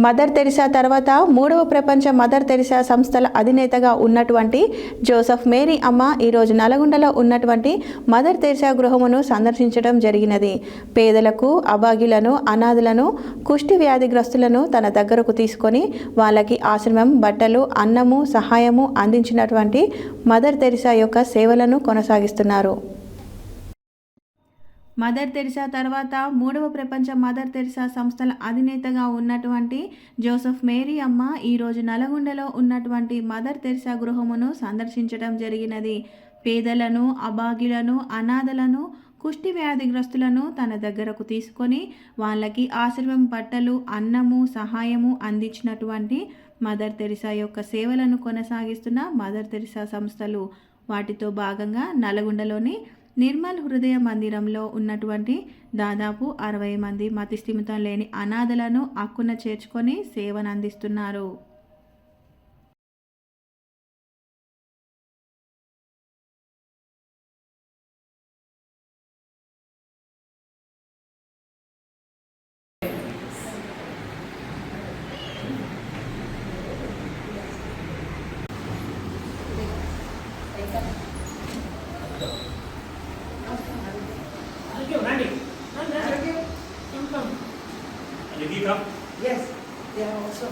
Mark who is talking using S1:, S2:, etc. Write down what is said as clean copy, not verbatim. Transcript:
S1: Mother Teresa తర్వాత మూడవ ప్రపంచ మదర్ తెరిసా సంస్థల అధినేతగా ఉన్నటువంటి జోసెఫ్ మేరీ అమ్మ ఈరోజు నల్గొండలో ఉన్నటువంటి మదర్ తెరిసా గృహమును సందర్శించడం జరిగినది. పేదలకు, అభాగ్యులను, అనాథులను, కుష్టి వ్యాధిగ్రస్తులను తన దగ్గరకు తీసుకొని వాళ్ళకి ఆశ్రమం, బట్టలు, అన్నము, సహాయము అందించినటువంటి మదర్ తెరిసా యొక్క సేవలను కొనసాగిస్తున్నారు. మదర్ తెరిసా తర్వాత మూడవ ప్రపంచ మదర్ తెరిసా సంస్థల అధినేతగా ఉన్నటువంటి జోసెఫ్ మేరీ అమ్మ ఈరోజు నల్గొండలో ఉన్నటువంటి మదర్ తెరిసా గృహమును సందర్శించడం జరిగినది. పేదలను, అభాగ్యులను, అనాథలను, కుష్టి వ్యాధిగ్రస్తులను తన దగ్గరకు తీసుకొని వాళ్ళకి ఆశ్రమం, బట్టలు, అన్నము, సహాయము అందించినటువంటి మదర్ తెరిసా యొక్క సేవలను కొనసాగిస్తున్న మదర్ తెరిసా సంస్థలు. వాటితో భాగంగా నల్గొండలోని నిర్మల్ హృదయ మందిరంలో ఉన్నటువంటి దాదాపు 60 మంది మతిస్థిమితం లేని అనాథలను అక్కున చేర్చుకొని సేవను అందిస్తున్నారు.
S2: Did he come?
S3: Yes, they are also.